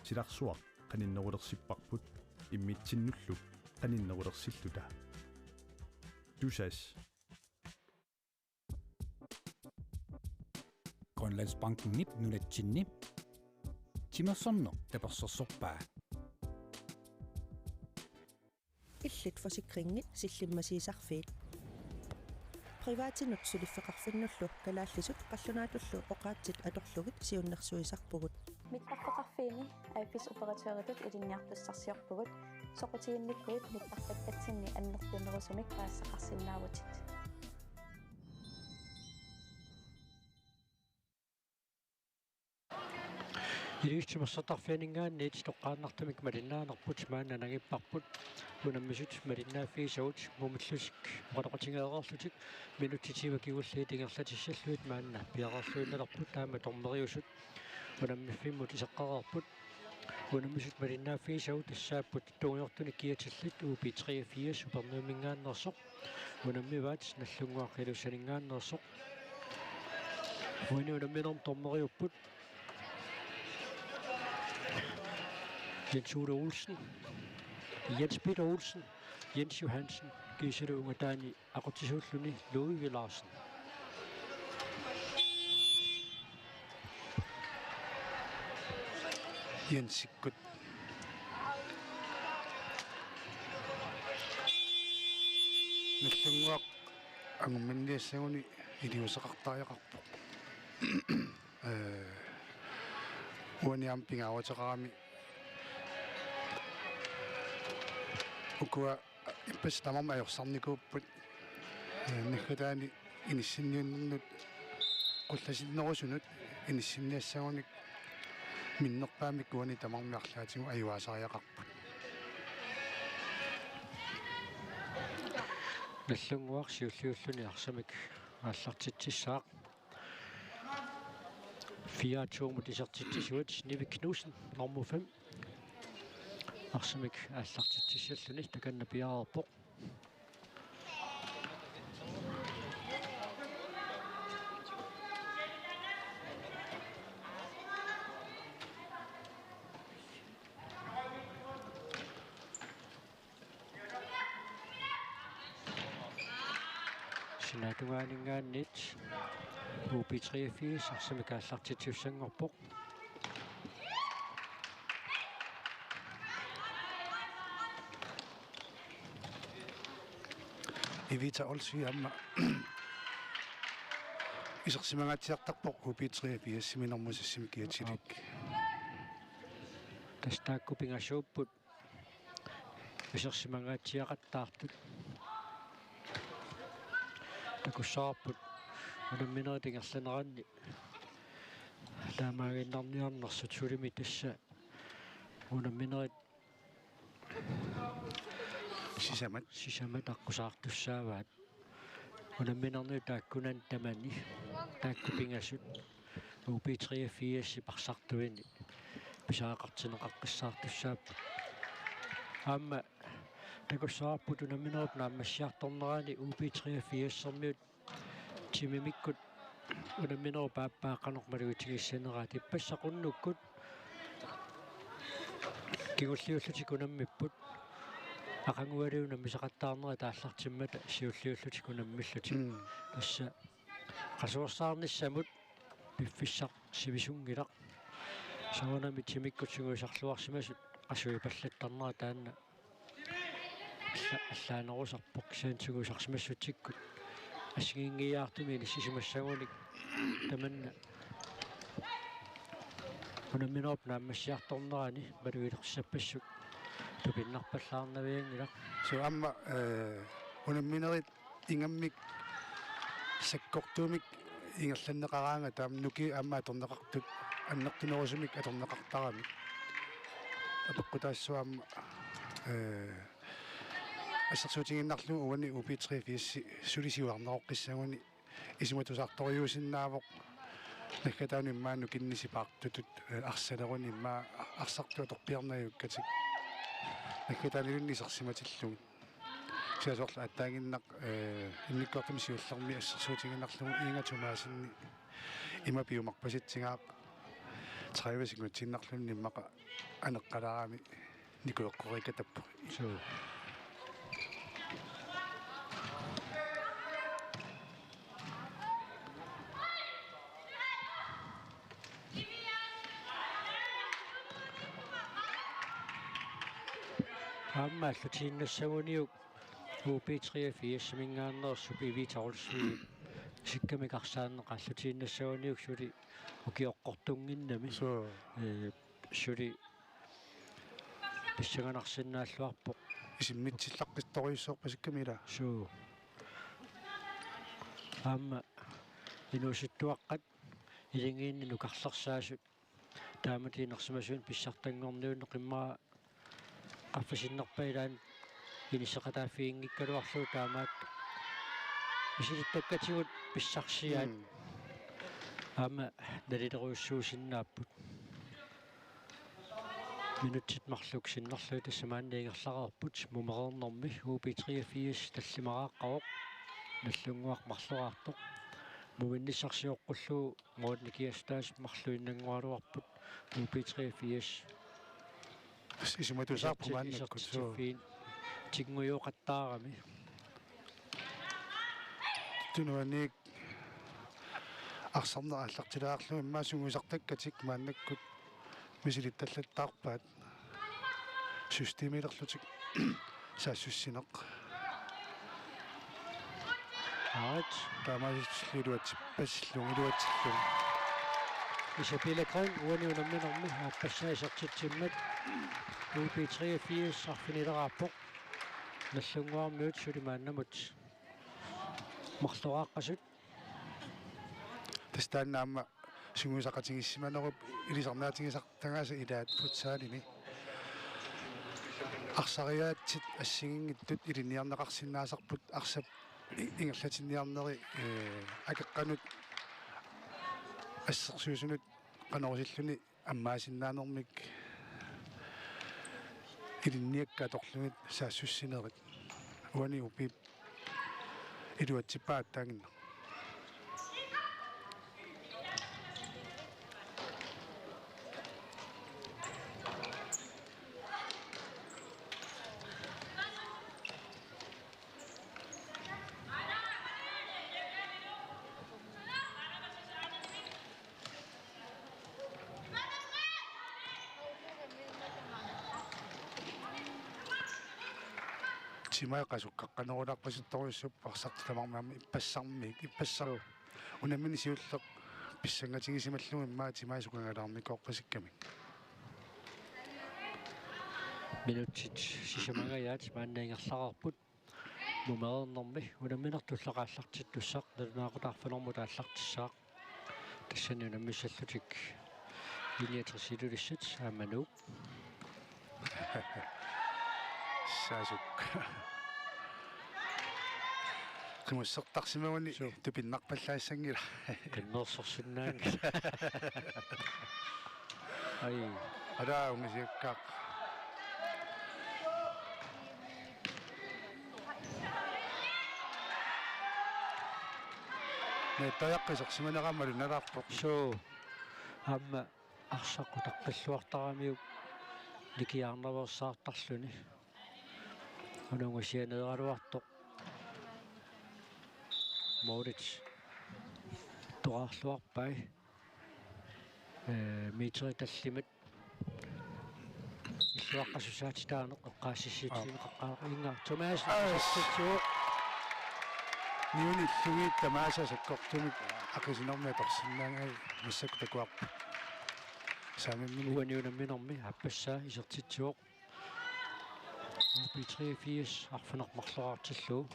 Silarsuaq qaninnerulersippaqput immitsinnulluk qaninnerulersilluta. Tusas. Grønlandsbanken nip nunatsinni. Timersorno tapersorsorpaa. Illit forsikringit sillimasiisarfiit. Privaatinut suliffeqarfinnullu kalaallisut qallunaatullu oqaatsit atorlugit siunnersuisarpugut. Mittarfeqarfiini aapis operatøritut ilinniartussarsiorpugut soqutiinnikkuit mittartaktatsinni annertunerusumik paassaqarsinnaavutit. Iliistimassartarfianingaanni toqqaannartamik malinnaanerput maannanagipparput unammisut malinnaafiisavut mumullusik muqaloqatingeererlutik minuttitiva kigullii tingerlatissalluit maanna piaqarluinnalerput taama tormeriusut unammiffimut iseqqarerput unammisut malinnaafiisavut tassaapput tuungiortunik kiatillit UP3 supernuumingaannersoq unammivaat nallunguaqilusaningaannersoq unamminerm tormeriupput Jens Ude Olsen, Jens Peter Olsen, Jens Johansen, Giselle Ungadani, Akutisulluni, Louis Larsen. Jens Sikkut. Nallunguaq angumminniassaguni iliusaqartaajaqarpoq. Uaniam pingaawataqarami ukua ippas tamama ajorsarnikuupput nikkataani inissinniunnernut qullasinnerusunut inissinniassagunik minnerpaamik uani tamarmiarlaatigu ajuaasariaqarput nallunguarsiulliulluni arsamik aallartitsissaaq 24 isertitsisuat Nivi Knudsen nummer 5 arsamik aallartitsissalluni takanna piaarerpoq sinaatungaaninggaannit UP83 arsamik aallartitsissangorpoq Evita Olsvi amma isersimangatiartarpoq UP3 siminermusassimikiatilik tastaakupingassuupput isersimangatiaqattaartut takussaarput unammineritingerlaneranni taamaaginnarniarnersut sulimi tassa unamminerit sisamat aqusaartussaavaat unamminerni taakkunan tamani taakkupingassut UP3 parsartuini pisaaqartineqaqqissaartussaappu amma takussaarput unamminerit naammassiartornerani UP3 sermiut timimikkut unammineru paappaaqanormaluutigissaneraat ippassaqunnukkut kigulliullutik unammipput aqangualiuna misaqattaarnera taallartimmata siulliullutik unammillatik tassa qasuersaarnissamut piffissaq sivisuнгилaq saunami timikkutsiguisarluarsimasut qasuipallattarnera taanna allaanerusarpoq saantiguisarsimassutikkut asgingiaartumi nissisimassagunik tamanna unamminerop naammassiartornerani maluilersappassuq tupinnarpallaarnaviangilaq so amma unamminerit ingammik sakkortuumik ingerlanneqaraanga taamnuki amma atorneqartut annertunerusumik atorneqartarami apeqqutaassuamma ассерсуутигиннарлу уани UP3 сулисиуарнероққиссагуни исиматусаарториусиннаавоқ наккатаани иммаану киннисипаартутут арсалеруни иммаа арсартуа торпиарнаюккатик наккатаанилунни сарсиматиллугит сиасоорла аттаагиннақ инниккуартами сиуллерми ассерсуутигиннарлугу иингатумаасинни имапиумарпаситсигаақ trævesingud tinnarlun nimmaqa aneqqalaarami nikueqqorikatappu So. Amma allutiinnassaguniuk UP83 mingaannersup ivitarullsui sikkamikарсааннеqa allutiinnassaguniuk suli ukiоqqortunginnami so suli писсаганарсинааллуарпоq isimmitsillaqpistoriussoorpa sikkamila суу аама инууситтуаққат илингиинни нукарлерсаасут тааматиинерсимасуун писсартангорниунне қиммаа qaffasinnarpailaan inisseqataafiingikkaluarluu taamaat isilittakkatigut pissarsiaat аама налилеруйуссуусиннааппут минутсит марлук синнерлуу тассамаанниингерларерпут мумерернэрми UP83 таллимарааққавоқ наллунгуақ марлуаартоқ муминнissarsiоққуллуу моотникиастаас марлуиннангуалуарпут UP83 isimatусаарпумааннаккут so тигнгуйоқаттаарами tunuanik арсарнера аллартилаарлу иммаасунгуисартаккатик мааннаккут мисилитталлаттаарпаат системилерлутик саассуссинеқ аат таамаалиллуатсип пассиллунгилуатсиллу исапилакран уаниунамминерми ааппассаисартитсиммат UP83 арфинилераарпоқ наллунгуармиут сулимааннамут марлуааққасут тастанаама сунгуисақатингиссиманеруп илисарнаатингисартагааса илаат футсаалини арсариаатсит ассигингиттут илиниарнеқарсинаасарпут арсап ингерлатинниарнери акеққанут ассерсуусунут канорисиллуни аммаасиннаанермик илинниакка торлугит саассуссинерит уани упи илуатсипаат таангинна тимаақасуккаққанерулаарпаситторуйуссуп арсартиламармаама иппассармик иппассару унаммини сиуллеқ писсангатигисималлуми иммаа тимаисукангалаарникоорпасикками минутсит сисамагаят мааннаингерларарпут мумерернэрми унамминертуллеқааллартит туссақ налунаақутаарфанерму тааллартиссаақ тассани унаммиссаллутик линиатрисилулиссат аамануук саасук кимуссертарсимавани тупиннарпаллаассангила каннерсорсиннаан ай алаа унгисиаккаақ нэтаяққисерсиманераамалу налаарпоқ соо аама арсаққутаққиллуартарамиук никиаарнаверсаартарлуни унунгасианеералуартоқ Moritz туарлуарпай метри таллимат иллуаққасусаатитаанеқ эққаассиссиитсинеқаққаақингаа Томас асситсуу ниуни лугит тамааса саккортумик акисинэрмиа торсиннаангай миссактакуарпа самиммини уаниунамминерми аппассаа исертитсуоқ UP83 арфанермарлуаартиллуу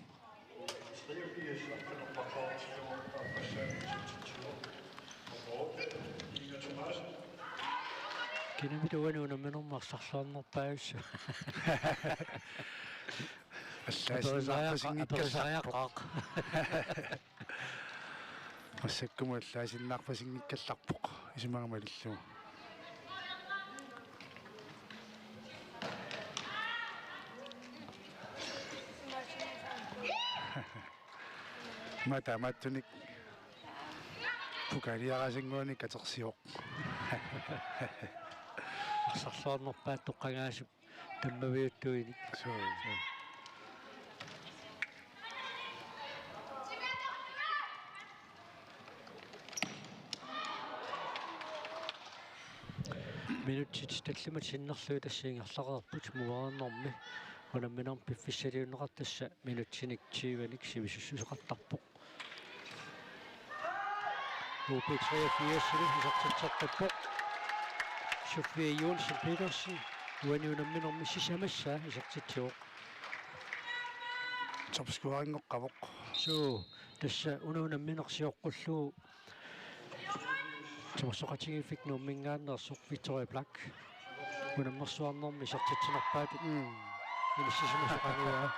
кинамит уаниунамминермарларлуарнерпаагуссу аллаасиннаарпасингиккалларпоқ массаккуму аллаасиннаарпасингиккалларпоқ исимагамалиллуу матаматтуник пукалиарасингуани катерсиоқ Арсарлуарнерпаат тоққангаасуп таммавиуттуиник. Минутсит таллумат синнерлуи тассиингерлақарпут муарнэрми унамминерм пиффиссалиуннеқартасса минутсиник 20-ник сивиссусеқартарпоқ. UB83 исартитсартаппоқ. Sofia Jonsen Petersen уаниунамминерми сисамассаа исартитсуоқ. топскуарингоққавоқ. So тасса унунамминерсиоққуллуу Томасоқатингифик нууммингааннерсоқ Victoria Black унаммерсуарнэрми исартитсинерпаат имиссисимасоқангуа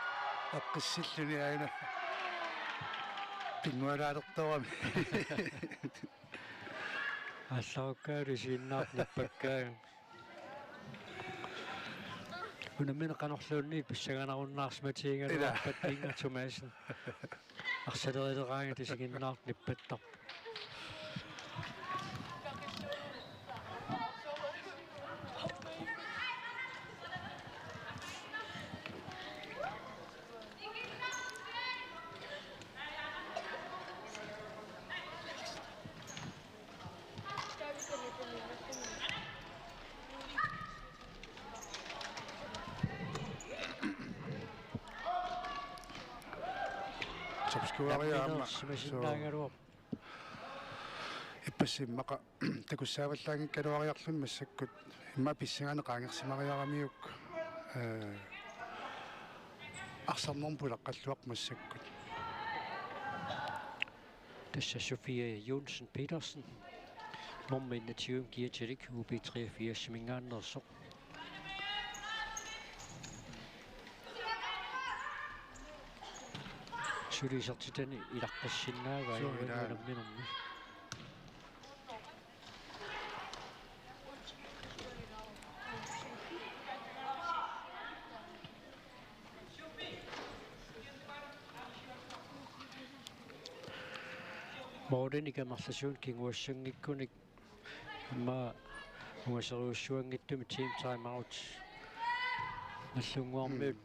аққиссиллуни аина пингуалаалерторами аллауккаари сииннаарнаппаккаа унаммина канорлуунни писсаганаруннаарсматиингалуарпат ингатумаасин арсалерилераанга тисигиннаарниппаттар топскуариаама смасиннаагалуар иппассиммақа такуссааваллаангиккалуариарлун массаккут имма писсагаане qaangersimariaramиук арсарнерм пулаққаллуақ массаккут Tassa Sofia Jonsen Petersen nummer 21 Giatirik UB83 mingaannersoq Sulisertitani ilaqqassinnaava iuanamminermi Mordenika marlasuun kinguassangikkunik imma ungaseruussuangittumi team time out наллунгуармиут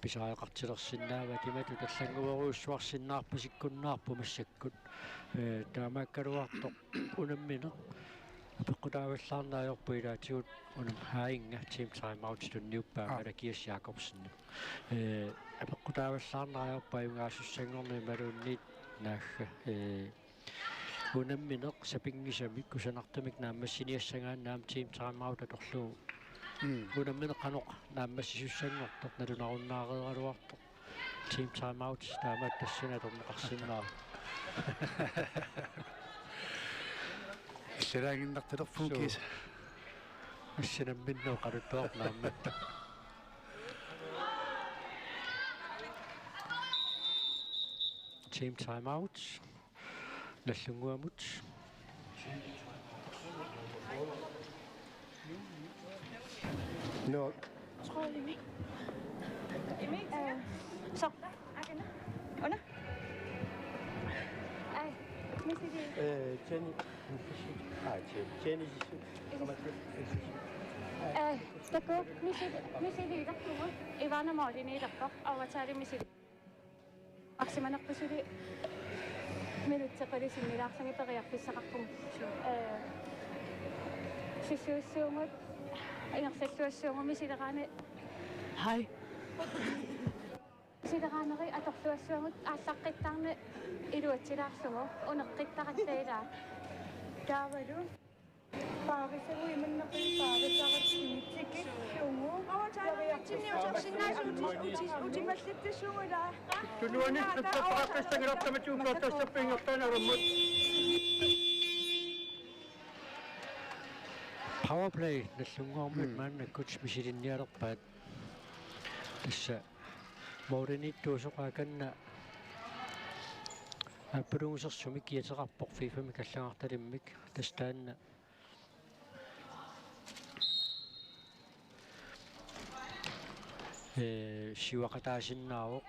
писаақартилерсиннаава тимату таллангуаруусsuarsinnaarpasikkunnaarpu массаккут таамааккалуартоқ унаммина апеққутааваллаарнаajorpu илаатигут унам хаинга team time out тунниуппаа Алакиас Якобсен апеққутааваллаарнаajorpu аюнгаассуссангорни малуунниит наахха унамминеқ сапингисамик кусанартамик нааммассиниассагаан наам team time out аторлуу унамминеқ каноқ нааммассисуссангортоқ налунаруннаареералуартоқ team time out таамаат тассинаторнеқарсиннаа иллераагиннарталерфун кис ассинамминноо қарутоорнааммат team time out наллунгуамут No. Tror jeg ikke. Så. Under. Ej, mens det Jenny. Jenny. d'accord, misili idaqtugu ivana moodini idaqtoq awatari misili aqsimanaqpusuli minutseqalisinnilaarsangi periarpissaqarpum sissuussuungut inersalluassuungu misileraane hai sileraneri atorluassuungut aallaqqittarne iluatsilaarsugu uneqqittaqattailaa taavalu Paarissagu imanneqi paarissaaqattimitsikilluungu utimallittisuugula tunuani tappaqaqqistangilortamatuukaatassappiingertaanarummut Powerplay наллунгуармут мааннаккут мисилинниалерпаат тасса мооринитtuusoqaakanna аппалунгусерсумик киатерарпоқ фифами каллагарталиммик тастаанна сиуақатаасиннаавоқ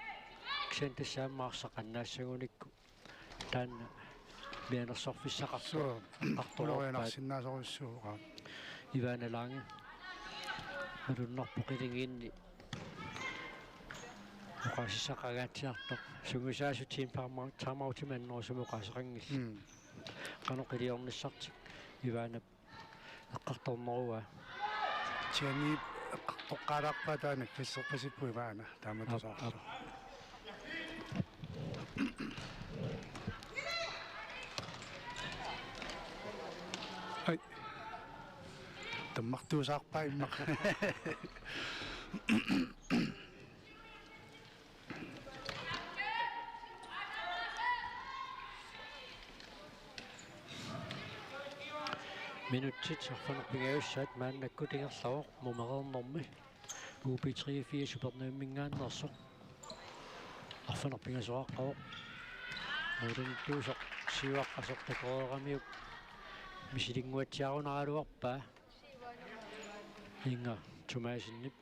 ксантассааммаарсақаннаассагуникку таанна mianersorfissaqartu so aqtorpaat ulorianarsinnaasoriussuuqa Ivana Lange alunnorpoqilingiinni uqassaqagaatiartoq sungusaasutiin taamautimannорсумуqaasaqangill qanoqiliornissartik Ivana eqqartornerua tiani toqqaalaarpaataana fisserpasippu Ivana taamatusaarlu ai tammartuusaarpaa immaq minuttit arfanerpingaussaat maannakkutingerlaroq mumereernermi UB 83 supernuimmingaannersoq arfanerpingasoraqqaroq muulunittuusoq siuaqqasoq takoreeramiuk misilinguatsiarunaraluarpaa inga tumasinnip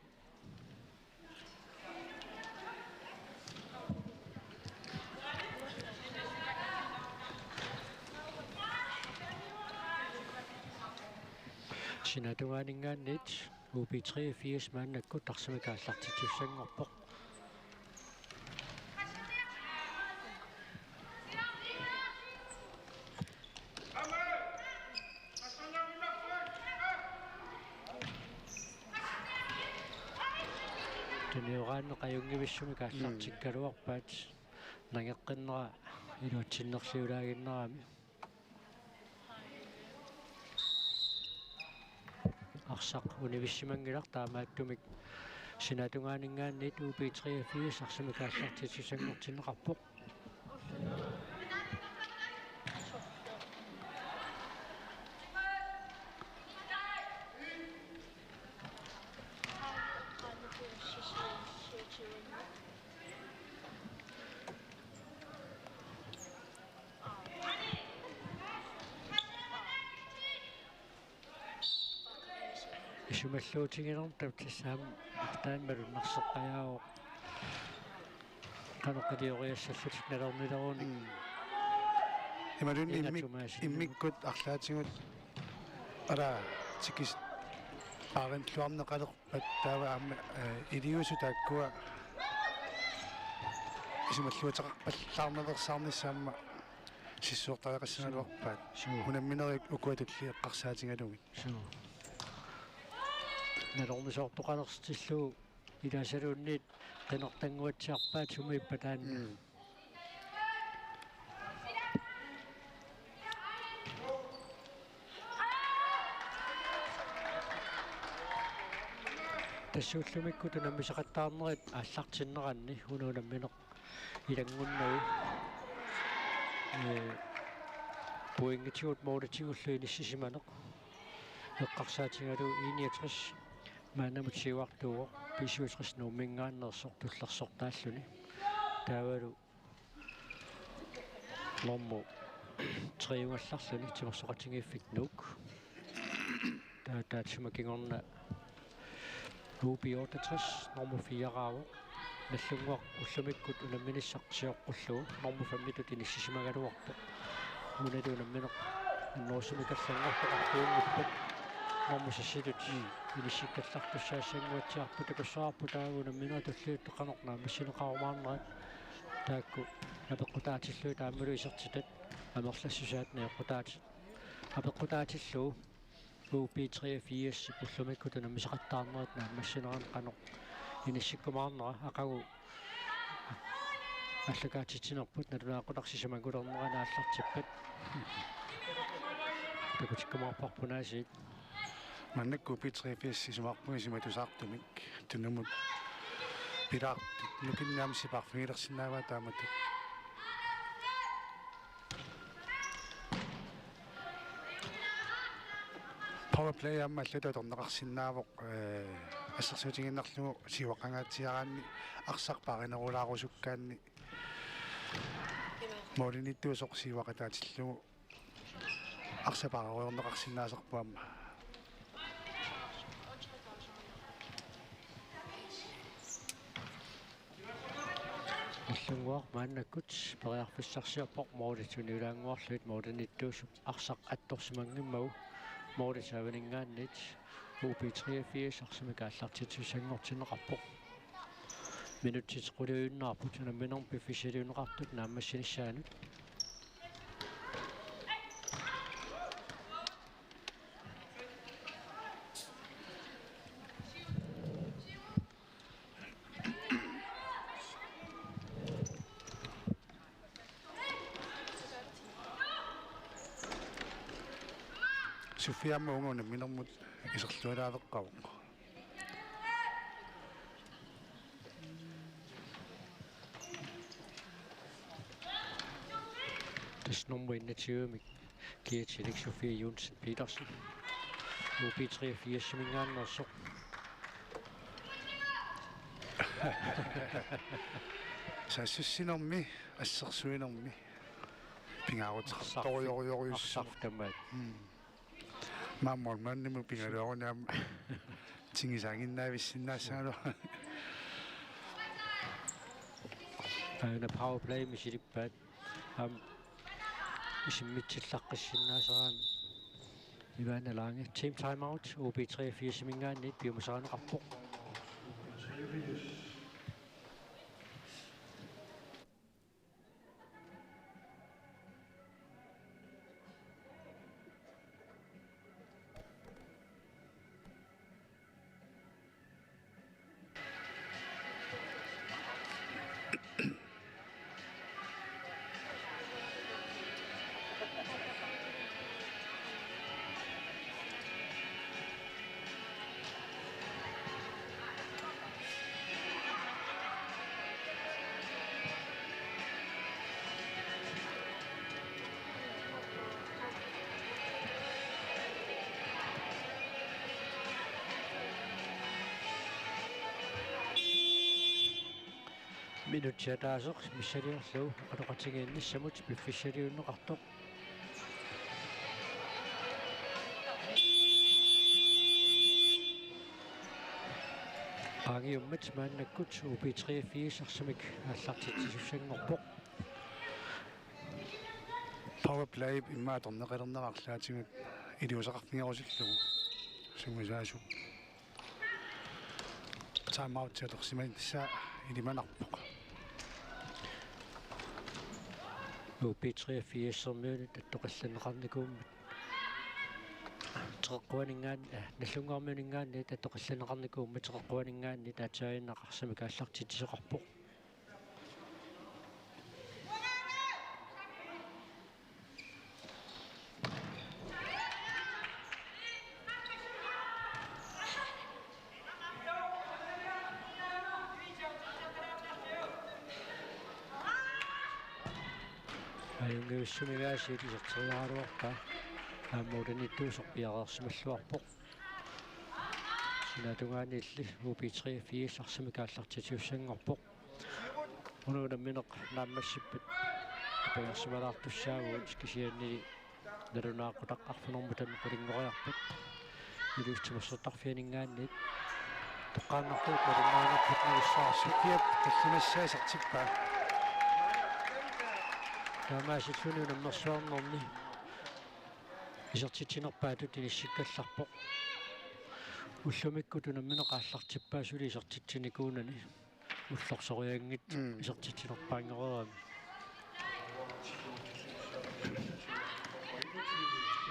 sinatuaaningaannit UB 83 maannakku tarsimikaallartitussangorpoq tuniuraanneqajungivissumi kaallartikkaluarpaat nangeqqinnera iluatsinnerliulaaginnerami arsaq univissimangilaq taamaattumik sinatungaaningaannit UB 83 arsimikaallartitussangortinneqarpoq isumalluutiginerm taptissaam taanmalunnerseqqajaao qanoqilioriassallut nalernileruni imalun immikkut арлаатигут ара тикис ааринтлуарнеқалерпат таава аама илиусу тааккуа исималлуутеқарпаллаарнелерсаарниссаама сиссуортариқассагалуарпаат унамминерик укуатулли эққарсаатингалугит налорнисоортоқалерстиллуу илаасалуунниит қинертангуатсиарпаат сумииппатаанна тассууллумикку тунаммисақаттаарнерит ааллартиннеранни унуунамминеқ илангуннагу пуингитигут моолатигуллу иниссисиманеқ эққарсаатингалу 69 маанамут сиуартуо писуусрис нуумингааннерсор туллерсортааллуни таавалу ломмо триунгалларлуни тимерсоқатингииффик нук таатсумакингорна UB 68 нормо 4 наллунгуақ уллумиккут унамминиссақсиоққуллугу нормо 5 иниссисимагалуарпо уналуунамминеқ норсумикаллангорпоқарлуунгуппат нормо сассилут инисиккаллартуссаассангуатсиарпу такуссаарпу таагунаммина туллиуттеқанорнаа массинеқарумаарнерат таакку апеққутаатиллуу тааммалу исертитат амерлассусаат неэққутаати апеққутаатиллуу UB 83 пуллумикку тунаммисақаттаарнерат наамассинеран қанеқ иниссиккумаарнера ақагу аллагаатитсинерпут налунааққутарсисамагулернеранааллартиппат такутиккумаарпарпунаасиит маннакку питрефис сисумарпугисиматусаартумик тунамут пилаартут нукиннаамсипарфигилерсинаава таамату powerplay amma аллататорнеқарсинаавоқ ассерсуутигиннарлугу сиуаққангаатсиараанни арсарпааринерулаарусуккаанни молиниттуусоқ сиуақатаатиллугу арсапааруйорнеқарсинаасерпуамма аллунгуар мааннаккут периарфиссарсиарпоқ мооритсуниулаангуарлуит моориниттуусуп арсақ атторсимангиммагу моорисааванингааннит UB83 арсимикааллартитсусангортинеқарпоқ минутситеқулиуиннаарпут наминерм пиффисилиунеқартут нааммассинissаанут Sofia Mongo minermut isерлуалаавеққавоқ Das nummer 21 med Geertjelik Sofie Jonsen Petersen. UB83 Siminghan og så. Sassussinermi ассерсуинерми пингаарутеқар ториориориуссу Saftamad. мааммол манниму пингалуарнаам тингисаагиннаависсиннаассаалу En powerplay med sit bad. Isimmitillaqqissinnaaseraan Ivana Lange. Team timeout. UB83 Siminghan net biomasaaneqarpoq. Minuttiataasoq missaliorlu qadoqatigiinnissamut piffissaliunneqartoq Aangiummat maannakkut UB83 arsimik аллартитсуссангорпоq powerplay иммааторнеқилернеқарлаатигут илиусақарфигерусиллугу сумисаасу timeout театорсиманиссаа илиманарпоқ UB83 сэрмиунит аттоқилланеқарникууммат теққуанингаан наллунгаармиунингаанни аттоқилланеқарникууммат теққуанингаанни таатсаиннақарсамик аллартитсеқарпоқ Ayungiussumigaasit iserteriaaruarpa aammuudanittuusorpiaqaarsimаллуарpoq sinatungaanilli UB83 arsimikaallartitiussangorpoq unuunammineq naammassippat apagersimalaartussaaguut skisianni nalunaaqutaqqarfunermutan qulinngoriarpat iluustimersertarfianingaannit toqqaannartuut nalunaanarput nalissaarsipiap таллимассаасартиппаа Таамаасиллуни наммерсуарнерни исертитсинерпаатут илиссиккалларпоq уллумиккуту намминеқааллартиппаасули исертитсиникуунани уллорсориангит исертитсинерпаангерерами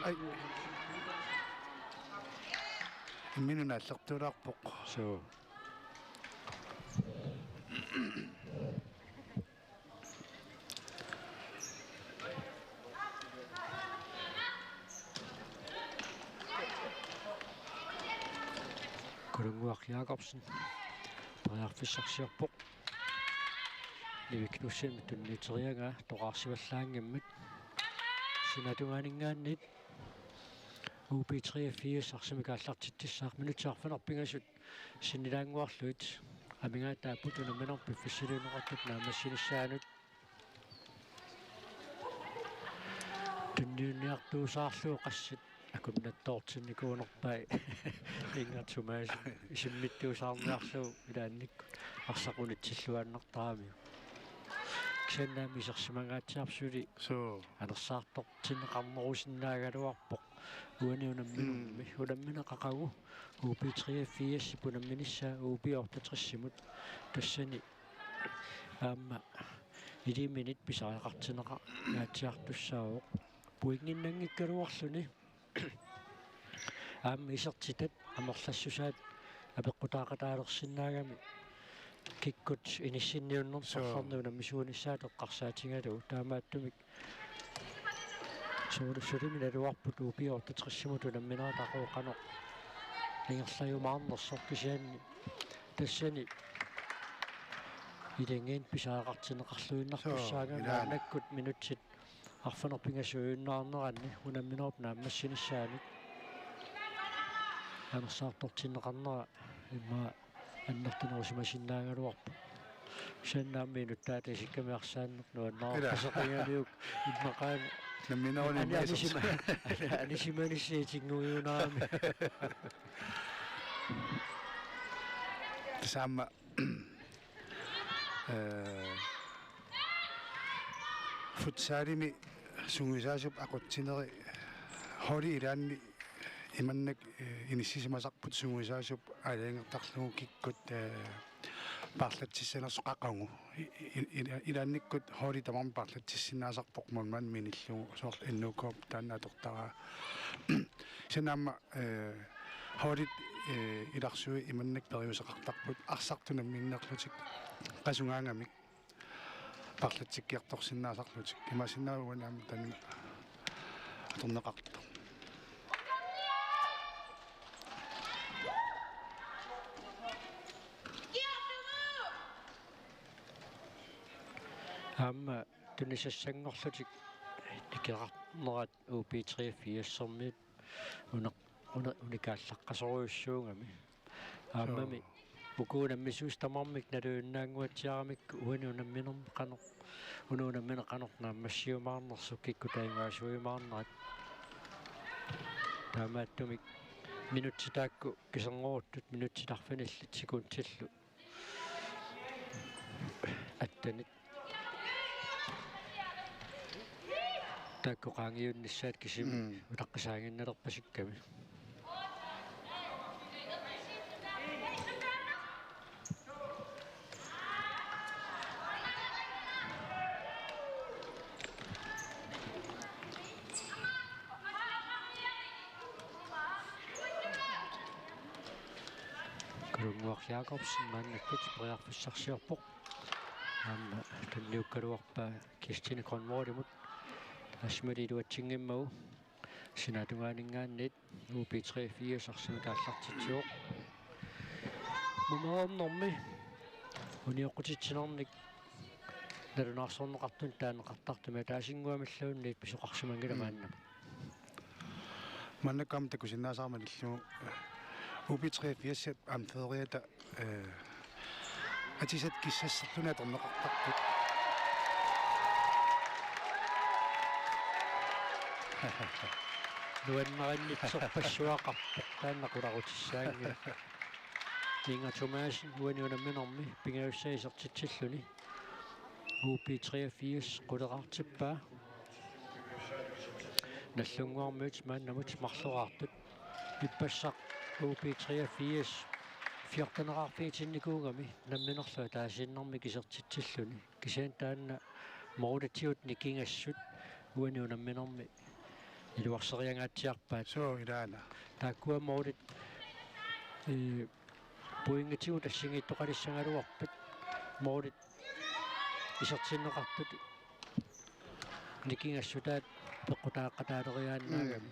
ай минунааллертуулаарпоq so Kulunguaq Jacobsen Pariarfissarsiarpoq Niviknussin tunniterianga toqaarsivallaangimmat Sinatunganingaannit UB83 arsimikaallartittissaaq minutiarfanerpingasut sinnilaanguarluit amingaataaputuna minerpiffissiliuneqartut naamassinissaanut tunniunniartuusaarluu qassit акуннаттоортинникуунерпай ингатсумаас исиммиттуусаарниарлуу илаанникку арсақунитсиллуааннартарамиу ксаннаами сарсимангаатсиарсули so анерсаартор тинеқарнерусиннаагалуарпоқ уаниунамминумми уламмина қақагу УП3 пунамминиссаа УП-ортатриссимут тассани аама 1 минут писаақартинеқа наатсиартуссаавоқ пуингиннангиккалуарлуни аама исертитат амерлассусаат апеққутаақатаалерсиннаагами киккут иниссинниуннер сорфорнуна мисуунissaат эққарсаатингалу таамааттумик суулуссулиминалуарпут УП-ортатриссимуту намминаатақоқано ингерлаюмаарнерсор кисианни тассани илэнгэн писаақартинеқарлуиннартуссаагаа наккут минутсит арфанерпингасуйуннаарнеранни унамминеруп нааммассинissaанит анерсаартортиннеқарнера имма аннартинерусимасиннаагалуарпу саннаамминут таата сиккамиарсааннер нуаннаарпасеқигалиук иммақаан намминауни анисиманиссиитингуиунаами самма футсалими сунгисаасуп ақутсинери холи илаанни иманнак иниссисимасарпут сунгисаасуп алаангертарлугу киккут парлатсиссанерсо қақангу илаанниккут холи тамарми парлатсиссинаасарпоқ мунман миниллугу соор иннукоп тааннаатортара сенаама холи иларсуи иманнак периусеқартарпут арсартунамминнерлутик қасунгаангамик парлатсиккиарторсиннаасарлутик имасиннаагуанаама танна аторнеқартор аама тунисассангорлутик никеқарнерат УП3 сэрмит уникааллаққасоруйуссуунгами аамами укуунаммисуус тамармик налуиннаангуатсиарамик уанунамминерм қанер унуунаммина қанернааммассиумаарнерсу киккутаингуасуимаарнерат таамааттумик минутситаакку кисернеруттут минутситарфаниллит секундтиллу аттанит таакку qaangiunnissaat kisimi utaqqisaaginnalerpasikkami Grunwach Jacobsen mannakkut priarfissarsiorpoq aama tanniukkaluarpa Kirstine Grønvoortimut асмалилуатсингиммагу синатунгаанингааниит УП3 сарсимакааллартитсуоқ мумаорнорми униоқутитсинерник налунаарсорнеқартун таанеқартартума таасингуамаллуунниит писоқарсимангиламааннам маннаккам такусиннаасаармалиллугу УП3 амфериата атисат киссассерлуна торнеқартарпут нуаннериннитсерпассуақарпоқ тааннақуларутиссаанги инга томасин уаниунамминерми пингауссаисертитсиллуни УП3 қулеқартиппаа наллунгуармуут мааннамут марлораартут иппассақ УП3 фиортанеқарфиитинникуугами намминерлуа таасииннэрми кисертитсиллуни кисаан таанна моодатиут никингассут уаниунамминерми илуарсериангаатсиарпаат so ilaana тааккуа моодит пуингатигу тассигииттоқалиссангалуарпат моодит исертиннеқартут никингассутаат пеққутааққатаалериааннаагами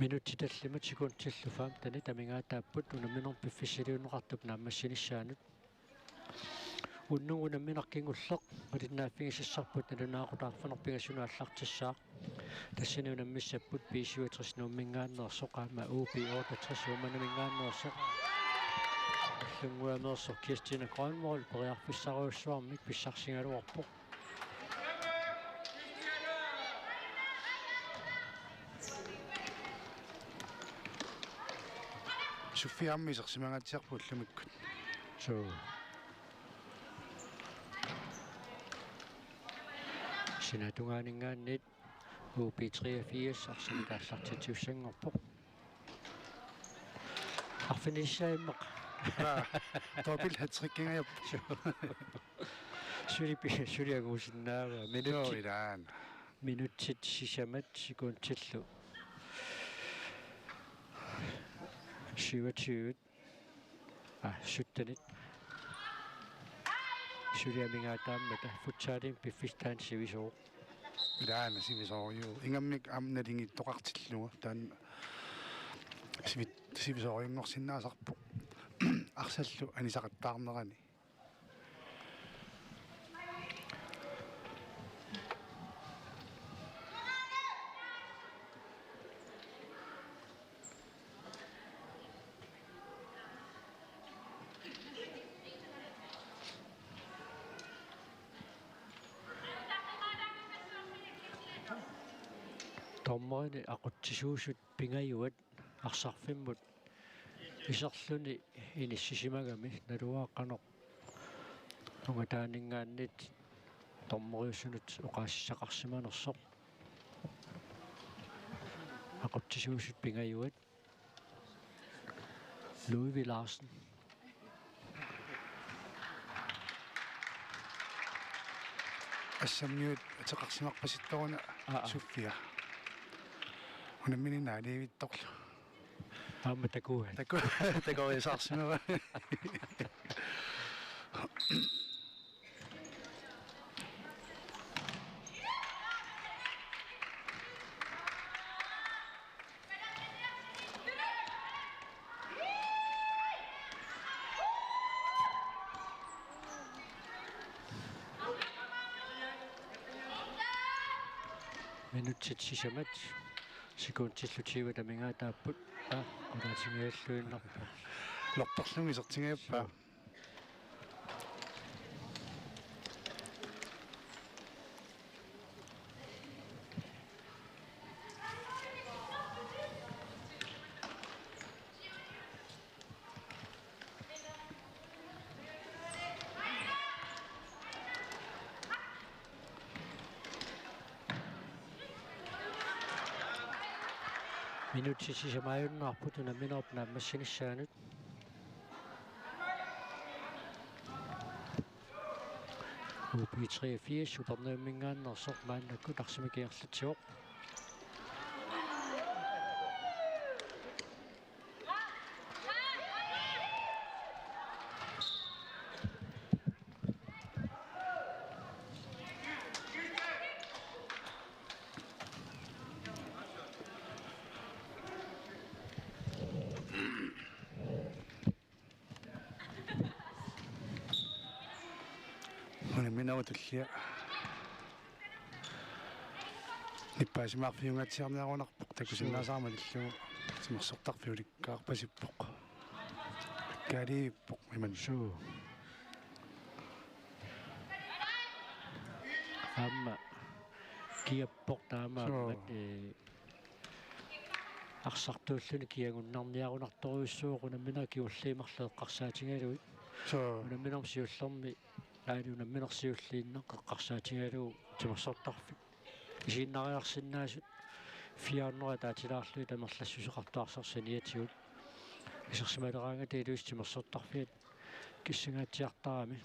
минутиталлимат секундтиллуфаам тани тамингаатааппут унаминер пиффисилиунеқартуп нааммассинissaанут уннугунамминаркингуллеқ малиннааффигисассарпут налунаақутаарфанерпигасунуаллартиссаа тассинунаммиссаппут писуатрис нууммингааннерсоқаама УП-68 уманамингааннерсоқ лунгуамерсо Kirstine Grønvold периарфиссаруйуссуармик писсарсингалуарпоқ суффиарми исерсимагатсиарпууллумиккут so sinatungaaningaannit UP83 арсимикааллартитиуссангорпоq арфинissаиммақ топил хатсриккингаяп сулиагуусиннаава минутилаан минутсит сисамат секундтиллу 27 суттанит сулиамингаатааммата футсаалим пиффистаан сивисоо илаана сивисоориу ингаммик амналинги тоқартиллуга таан сивисоорингорсиннаасарпу арсаллу анисақаттаарнерани томмоини ақутсисуусут пингаюат арсарфиммут исерлүни иниссисимагами налуааққанеқ унгатаанингааннит томмориуссунут оқаассақарсиманерсоқ ақутсисуусут пингаюат Louis Larsen ассамниут атеқарсимарпаситторуна суффиа унаммининаа левитторлу аама такуа такоисаарсимава минутсит сисамат секундтиллутиива тамингаатааппут qulaatiнгиаллуиннарпа лорперлуми сертингаяппа минутси сисамааюннаарпут унаминерп нааммассинissaanут UP83 супернэммингааннерсоқ мааннакку тарсимикиарлатсиоқ унаминаватуллиа ниппаасимаарфиунгатсиарниарунарпоқ такусиннаасаармалиллугу тимерсортарфиуликкаарпасиппоқ калииппоқ имансуу амма киаппоқ таамааммат арсартууллуни киагуннарниарунарторуйуссууқ унаммина киуллиимарлеэққарсаатингалуит унамминерм сиуллерми аали унамминерсиуллииннеқ қеққарсаатингалуу тимерсортарфи исииннариарсинаасут 400 таатилаарлуи тамерлассусеқартуарсарсаниатигут исерсималераанга теилуис тимерсортарфиат киссангаатсиартарами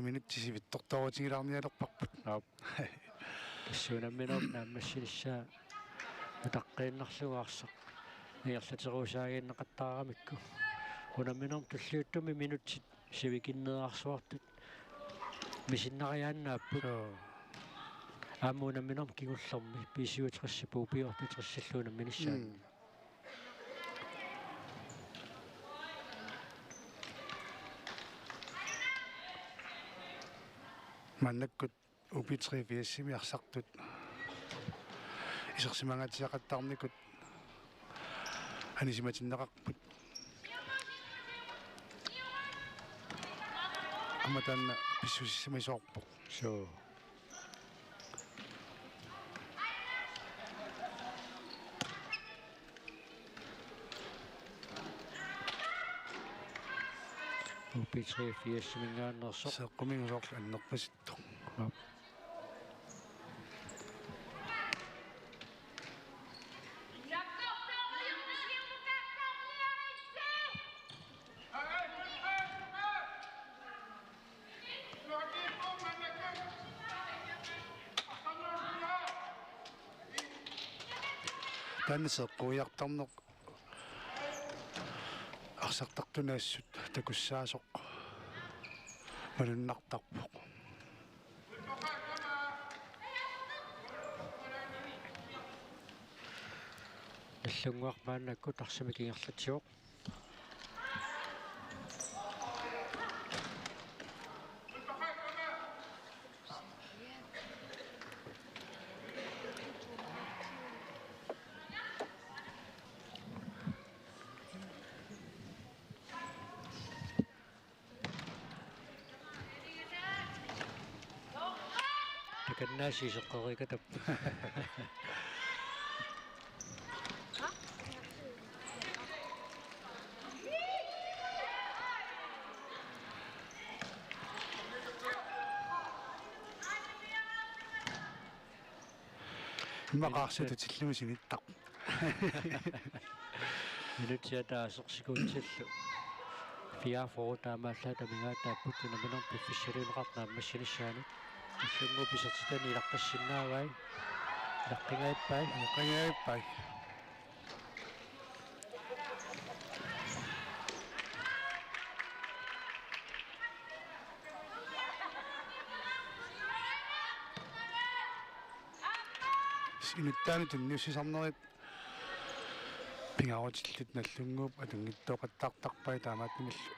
минуттисивиттортоорутигилаарниалерпарпут тассуунамминер нааммассинissаа утаққииннарлугаарсақ иерлатеруусаагииннеқаттаарамикку унамминерм туллиуттуми минутсит сивикиннеаарсуартут мисиннариааннааппут аамуунамминерм кигуллерми писиутриссипуу пиортитриссаллуунамминиссаа маннаккут Upi 3-4 arsartut isерсимангатиақаттарникут анисиматиннеқарпут аматанна писсусиссимисоорпоқ So. Upi 3-4 simingaannersoq. seqqumingusooрлу аннерпаситто таннисеққуиартарнеқ арсартартунаассут такуссаасоқ малуннартарпоқ Иллунгуармааннакку тарсимикингерлатсиоқ. Таканнаасисеққерикатап. имақарсутутиллуисиниттақ Minutiataasерсикуутсиллу. Фиафоо таамааллаата мигаатааппут наминер пиффиссалиунеқартнааммассинissаанут. иллунгу писертитани илаққассиннаавай. илаққингаиппай. оқингайппай инуттаани тунниуссисарнерит пингаарутиллит наллунгууп атунгиттоқаттаартарпай таамаатнимиллу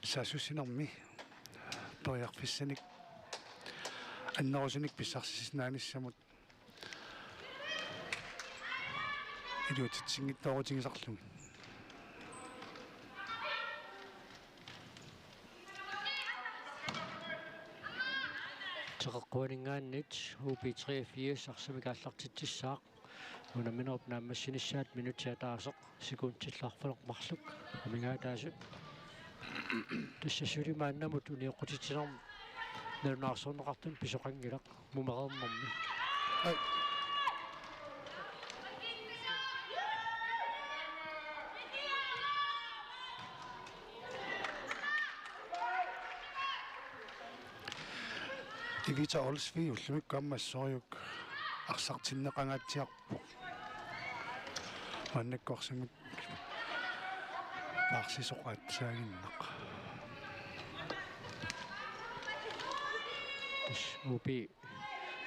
саасуссинерми ториарфиссаник аннерусуник писсарсисинааниссамут илуутитсингиттоорутигисарлуги теққуанингааннит Upi 3-4 сарсамикааллартитсissaaq унаминерп нааммассинissaat минутиатаасеқ секундтиллаарфалеқ марлук амигаатаасут тассасулимааннамут униоқутитсинерм нернаарсорнеқартун писоқангилақ мумеқернэрми ивита олсви уллумиккуаммассориук арсартиннеқангаатсиарпу маннаккорсимут парсисоқаатсаагиннақ Upi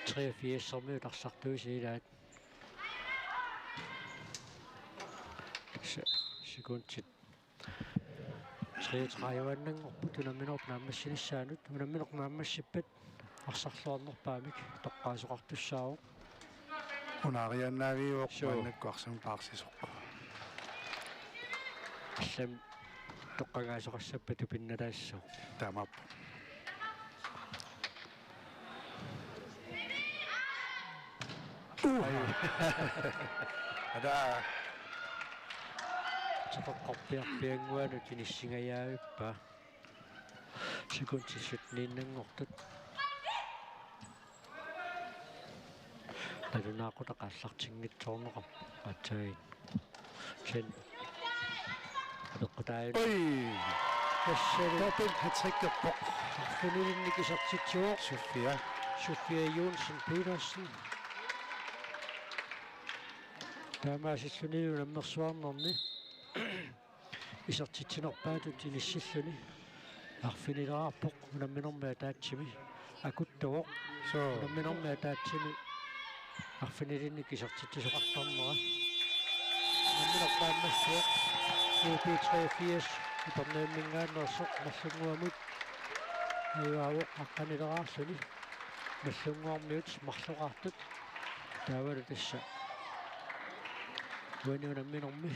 3-4 сэрмиут арсартуусиилаат секундтит 33-уаннангорпут унаминерп нааммассинissaanут унаминеқ нааммассиппат арсарлуарнерпаамик тоққаасоқартуссаавоқ унаарианнаавиуоқ маннаккуарсим парсисоқ аллам тоққагаасоқассаппату пинналаассоо таамаап ада теққарпиарпиангуану тиниссингаяавиппа секундтиссут нииннангортут алунаақутақаллартингитсоорнеқар атсаин чен апеққутаи ой тассали топен хатсиккерпоқ фунилинникисартитсуоқ София Jonsen Petersen таамаасиллуниу наммерсуарнерни исартитсинерпаатут тиниссиллуни арфинилаарпоқ унамминэрмаа таатсими акуттавоқ унамминэрмаа таатсими арфинилинник исартитсисоқартарнера намминерпааммассуоқ Upi 3-4 ипернааммингааннерсоқ маллунгуамут иуаавоқ аққанилераарсуни маллунгуарниут марлуqaartut таавалу тасса уаниунамминорми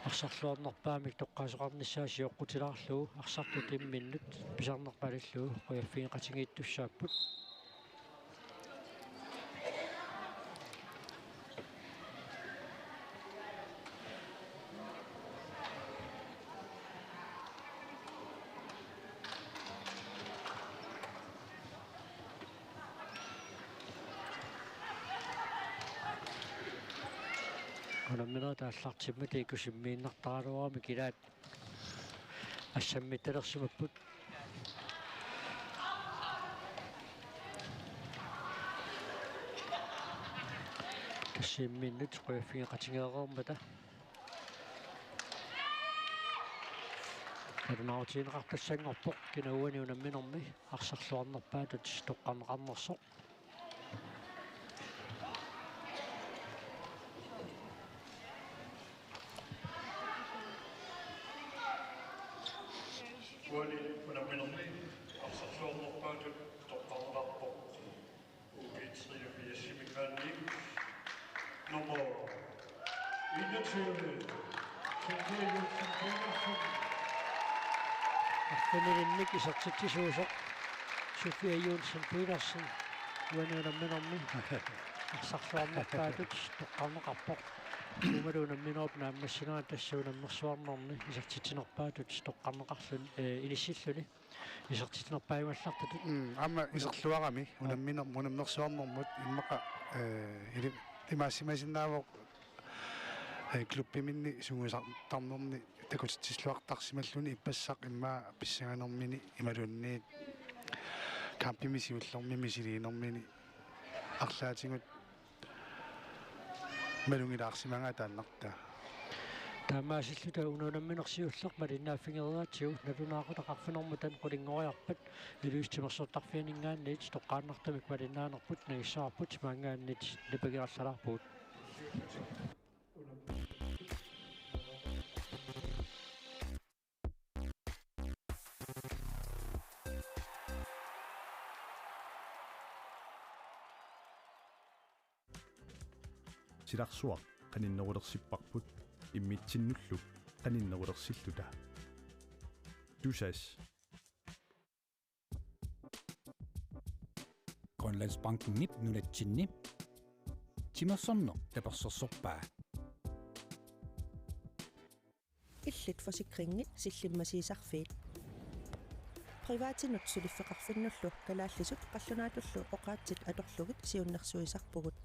арсарлуарнерпаамик тоққаасоқарниссааси оққутилаарлугу арсарту тимминнут писарнерпалиллугу қуяффиин қатингииттуссааппут Onammina taallartimma tiikusimmiinnartaraluarmi kilaat ассаммитталерсимаппут кассимминнут қуяффига қатингеэрермата арнаутиинеқартассангорпоқ кинауани унамминорми арсарлуарнерпаатут тоққарнеқарнерсоқ Uani unamminormi arsalluarnerpaatut toqqarnerarpoq ukiitsriufiassimikaanniik nummer 21 Arfinilinnik isartitsisuusoq Sofia Jonsson Petersen uani unamminormi арсарлуарнерпаатут тоққарнеқарпоқ Umaruunamminoob naammassinaa tassuunammersuarnerni isartitinerpaatut toqqarneqarlun ilissilluni isartitinerpaayuallartatut Amma iserluarami unammersuarnermut immaqa imaassimasinnaavoq klubbiminni sunguisartarnerni takutittisluartarsimalluni ippassaq immaa pissanganermini imalunniit kampimisiullermi misiliinermini арлаатингут малунгилаарсимангаа тааннарта таамаасиллута унунамминерсиуллеқ малиннааффингериаатсиу налунаақутақарфинэрмутан қулингориарпат илуистимерсортарфианингаанниит тоққааннартамик малиннаанерпут нагиссаарпут маангаанниит липагераллалаарпут силарсуақ qaninnerulerсиппарпут иммитсиннуллу qaninnerulersillута тусас Grønlandsbanken nip nunatsinni Timersonno taperssorsorpaa Illit forsikringit sillimmasisarfiit Privaatinut suliffeqarfinnullu kalaallisut qallunaatullu oqaatsit atorlugit siunnersuisarpugut